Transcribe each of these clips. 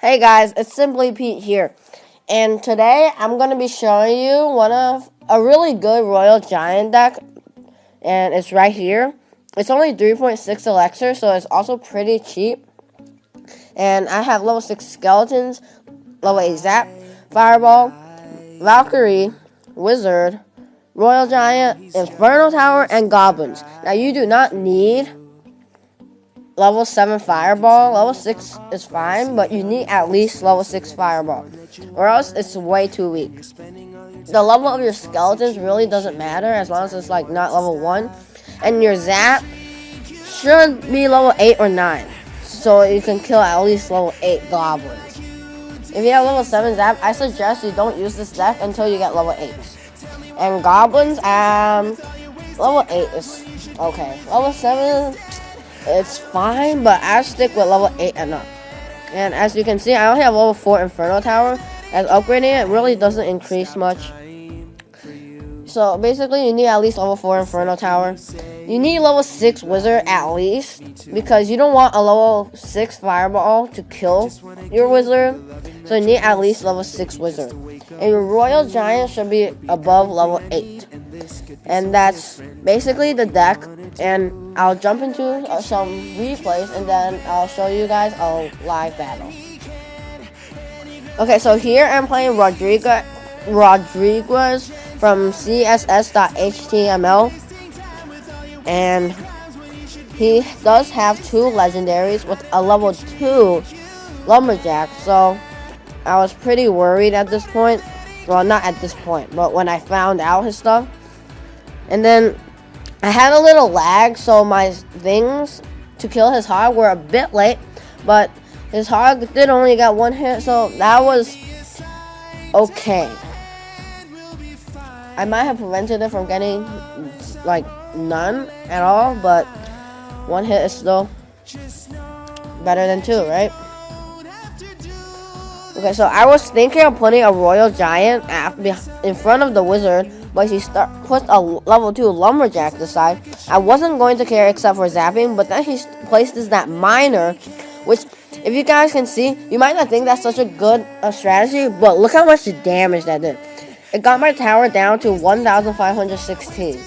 Hey guys, it's Simply Pete here, and today I'm going to be showing you a really good Royal Giant deck, and it's right here. It's only 3.6 elixir, so it's also pretty cheap, and I have level 6 skeletons, level 8 zap, fireball, Valkyrie, wizard, Royal Giant, Inferno Tower, and goblins. Now you do not need level 7 fireball. Level 6 is fine, but you need at least level 6 fireball, or else it's way too weak. The level of your skeletons really doesn't matter as long as it's like not level 1, and your zap should be level 8 or 9, so you can kill at least level 8 goblins. If you have level 7 zap, I suggest you don't use this deck until you get level 8. And goblins, level 8 is okay. Level 7, it's fine, but I stick with level 8 and up. And as you can see, I only have level 4 Inferno Tower, as upgrading it really doesn't increase much. So basically, you need at least level 4 Inferno Tower. You need level 6 Wizard at least, because you don't want a level 6 Fireball to kill your Wizard. So you need at least level 6 Wizard. And your Royal Giant should be above level 8. And that's basically the deck, and I'll jump into some replays, and then I'll show you guys a live battle. Okay, so here I'm playing Rodriguez from css.html, and he does have 2 legendaries with a level 2 lumberjack, so I was pretty worried at this point. Well, not at this point, but when I found out his stuff. And then I had a little lag, so my things to kill his hog were a bit late, but his hog did only get 1 hit, so that was okay. I might have prevented it from getting like none at all, but 1 hit is still better than 2, right? Okay, so I was thinking of putting a Royal Giant in front of the wizard, but he put a level 2 lumberjack aside. I wasn't going to care except for zapping, but then he places that miner, which, if you guys can see, you might not think that's such a good strategy, but look how much damage that did. It got my tower down to 1,516,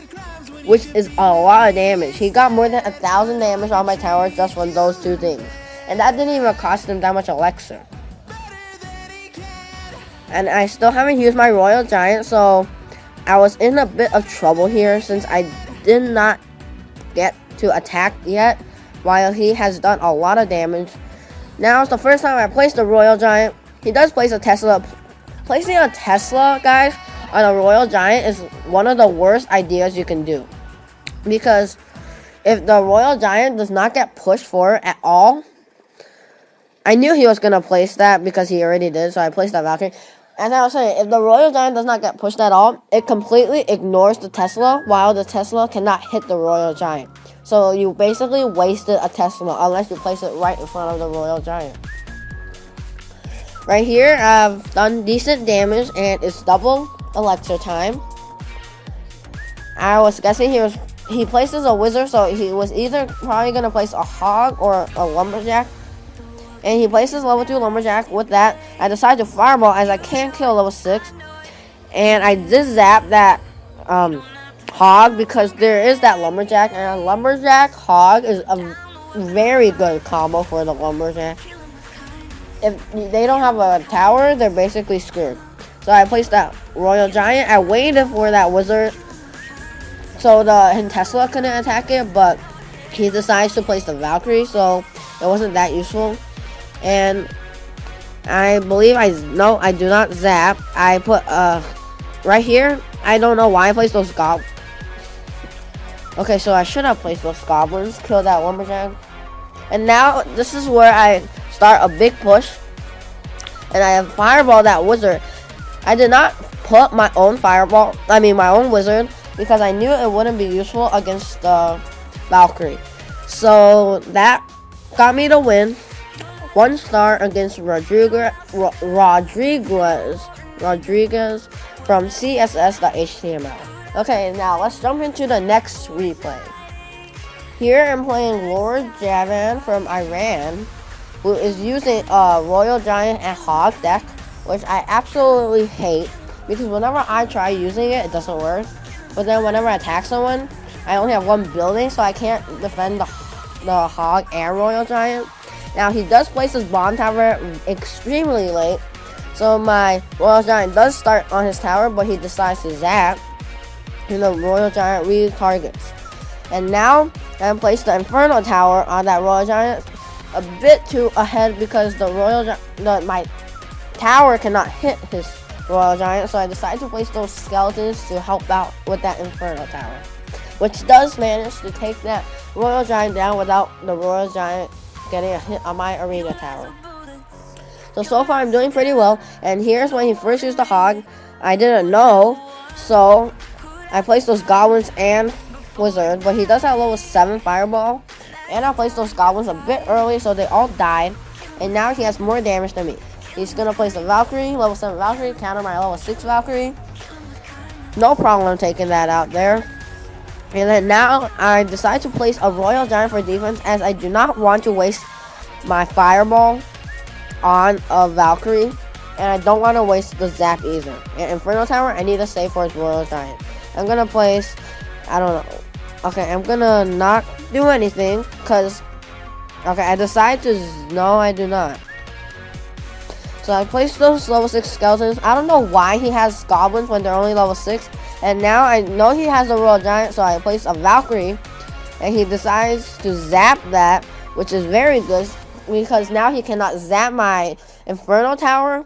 which is a lot of damage. He got more than 1,000 damage on my tower just from those 2 things, and that didn't even cost him that much elixir. And I still haven't used my Royal Giant, so I was in a bit of trouble here since I did not get to attack yet, while he has done a lot of damage. Now it's the first time I placed a Royal Giant. He does place a Tesla. Placing a Tesla, guys, on a Royal Giant is one of the worst ideas you can do, because if the Royal Giant does not get pushed forward at all, I knew he was going to place that because he already did, so I placed that Valkyrie. As I was saying, if the Royal Giant does not get pushed at all, it completely ignores the Tesla, while the Tesla cannot hit the Royal Giant. So you basically wasted a Tesla unless you place it right in front of the Royal Giant. Right here, I've done decent damage, and it's double elixir time. I was guessing he places a wizard, so he was either probably going to place a hog or a lumberjack. And he places level 2 lumberjack. With that, I decided to fireball as I can't kill level 6. And I did zap that hog because there is that lumberjack, and a lumberjack hog is a very good combo for the lumberjack. If they don't have a tower, they're basically screwed. So I placed that Royal Giant. I waited for that wizard so the Tesla couldn't attack it, but he decides to place the Valkyrie, so it wasn't that useful. And I believe I do not zap. I put right here. I don't know why I placed those goblins. Okay, so I should have placed those goblins, kill that lumberjack. And now this is where I start a big push, and I have fireball that wizard. I did not put my own my own wizard, because I knew it wouldn't be useful against the Valkyrie. So that got me to win. 1 star against Rodriguez from css.html. Okay, now let's jump into the next replay. Here I'm playing Lord Javan from Iran, who is using a Royal Giant and Hog deck, which I absolutely hate because whenever I try using it, it doesn't work. But then whenever I attack someone, I only have one building, so I can't defend the Hog and Royal Giant. Now he does place his bomb tower extremely late, so my Royal Giant does start on his tower, but he decides to zap, and the Royal Giant retargets. And now I place the Inferno Tower on that Royal Giant a bit too ahead because my tower cannot hit his Royal Giant, so I decided to place those skeletons to help out with that Inferno Tower, which does manage to take that Royal Giant down without the Royal Giant getting a hit on my arena tower. So far I'm doing pretty well, and here's when he first used the Hog. I didn't know, so I placed those Goblins and Wizard, but he does have level 7 Fireball, and I placed those Goblins a bit early, so they all died, and now he has more damage than me. He's gonna place a Valkyrie, level 7 Valkyrie, counter my level 6 Valkyrie. No problem taking that out there. And then now I decide to place a Royal Giant for defense, as I do not want to waste my Fireball on a Valkyrie, and I don't want to waste the Zap either. And Inferno Tower, I need to save for his Royal Giant. I'm gonna place, I don't know. Okay, I'm gonna not do anything because, okay, I decide to, no, I do not. So I placed those level 6 skeletons. I don't know why he has Goblins when they're only level 6. And now I know he has a Royal Giant, so I place a Valkyrie, and he decides to zap that, which is very good because now he cannot zap my Inferno Tower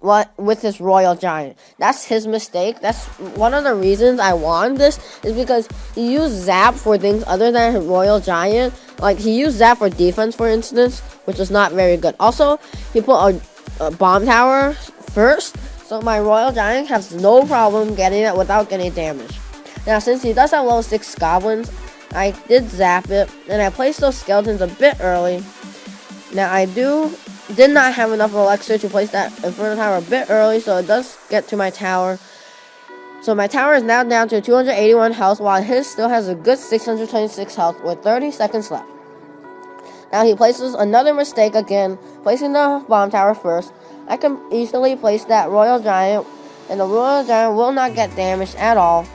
with his Royal Giant. That's his mistake. That's one of the reasons I won this, is because he used zap for things other than his Royal Giant. Like he used zap for defense, for instance, which is not very good. Also, he put a bomb tower first, so my Royal Giant has no problem getting it without getting damage. Now, since he does have level 6 Goblins, I did zap it, and I placed those skeletons a bit early. Now, I did not have enough elixir to place that Inferno Tower a bit early, so it does get to my tower. So my tower is now down to 281 health, while his still has a good 626 health with 30 seconds left. Now he places another mistake again, placing the bomb tower first. I can easily place that Royal Giant, and the Royal Giant will not get damaged at all.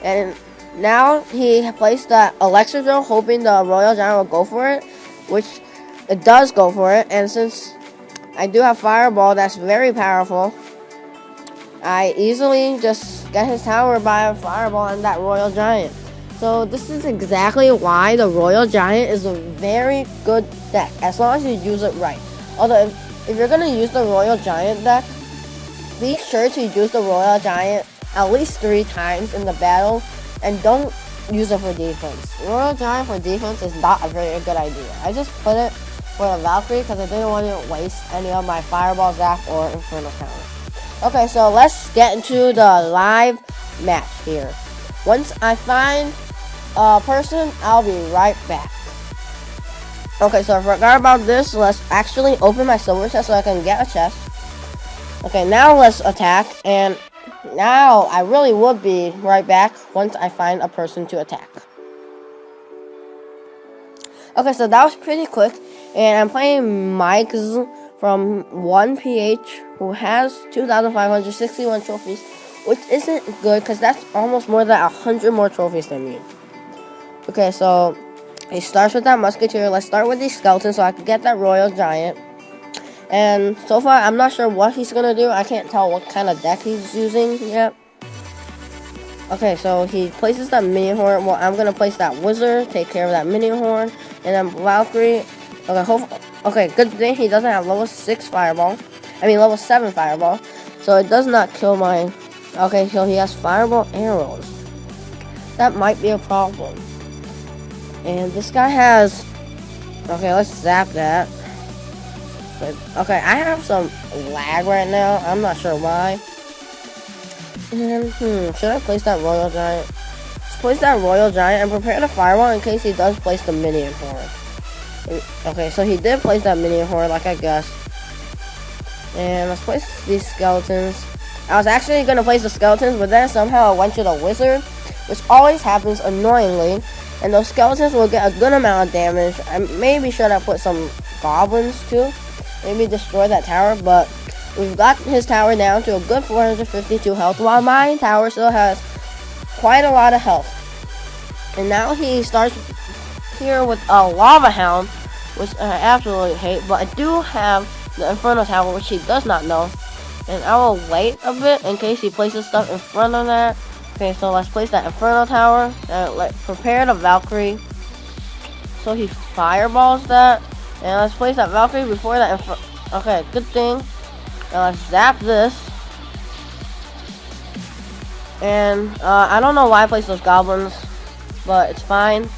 And now he placed that Elixir Drill, hoping the Royal Giant will go for it, which it does go for it. And since I do have Fireball that's very powerful, I easily just get his tower by a Fireball and that Royal Giant. So this is exactly why the Royal Giant is a very good deck, as long as you use it right. Although if you're going to use the Royal Giant deck, be sure to use the Royal Giant at least 3 times in the battle, and don't use it for defense. Royal Giant for defense is not a very good idea. I just put it for the Valkyrie because I didn't want to waste any of my Fireball, Zap, or Inferno Tower. Okay, so let's get into the live match here. Once I find a person, I'll be right back. Okay, so I forgot about this. Let's actually open my silver chest so I can get a chest. Okay, now let's attack. And now I really would be right back once I find a person to attack. Okay, so that was pretty quick. And I'm playing Mike's from 1PH, who has 2,561 trophies, which isn't good because that's almost more than 100 more trophies than me. Okay, so he starts with that Musketeer. Let's start with these skeletons so I can get that Royal Giant. And so far, I'm not sure what he's going to do. I can't tell what kind of deck he's using yet. Okay, so he places that Minion Horn. Well, I'm going to place that Wizard, take care of that Minion Horn. And then Valkyrie. Okay, good thing he doesn't have level 6 Fireball. I mean, level 7 Fireball. So it does not kill my... Okay, so he has Fireball arrows. That might be a problem. And this guy has... Okay, let's zap that. Okay, I have some lag right now. I'm not sure why. And, should I place that Royal Giant? Let's place that Royal Giant and prepare the Fireball in case he does place the Minion Horn. Okay, so he did place that Minion Horn, like I guessed. And let's place these skeletons. I was actually going to place the skeletons, but then somehow I went to the Wizard, which always happens annoyingly. And those skeletons will get a good amount of damage. I maybe should have put some goblins too. Maybe destroy that tower, but we've got his tower down to a good 452 health, while my tower still has quite a lot of health. And now he starts here with a lava hound, which I absolutely hate, but I do have the Inferno Tower, which he does not know. And I will wait a bit in case he places stuff in front of that. Okay, so let's place that Inferno Tower. Prepare the Valkyrie. So he fireballs that. And let's place that Valkyrie before that okay, good thing. And let's zap this. And I don't know why I placed those goblins, but it's fine.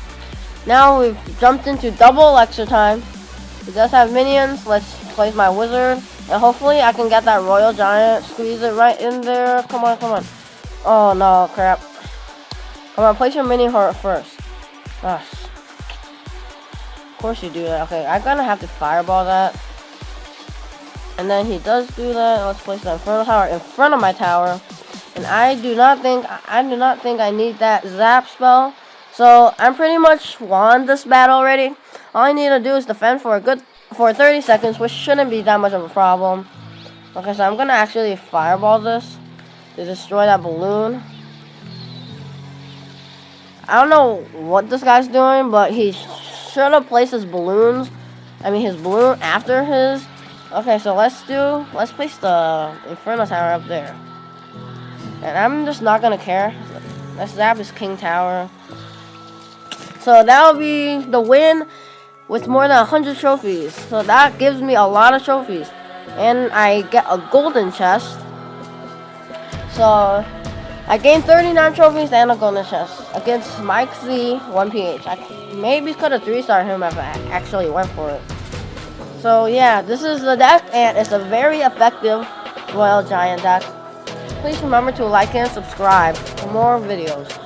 Now we've jumped into double elixir time. He does have minions. Let's place my wizard. And hopefully I can get that royal giant. Squeeze it right in there. Come on, come on. Oh no, crap. Come on, place your mini heart first. Gosh. Of course you do that. Okay, I'm gonna have to fireball that. And then he does do that. Let's place the Inferno Tower in front of my tower. And I do not think I need that zap spell. So I'm pretty much won this battle already. All I need to do is defend for 30 seconds, which shouldn't be that much of a problem. Okay, so I'm gonna actually fireball this to destroy that balloon. I don't know what this guy's doing, but he should have placed his balloon after his. Okay, so let's place the Inferno Tower up there. And I'm just not gonna care. Let's zap his King Tower. So that'll be the win with more than 100 trophies. So that gives me a lot of trophies. And I get a golden chest. So I gained 39 trophies and a golden chest against Mike Z 1PH. I maybe could have 3-starred him if I actually went for it. So yeah, this is the deck, and it's a very effective Royal Giant deck. Please remember to like and subscribe for more videos.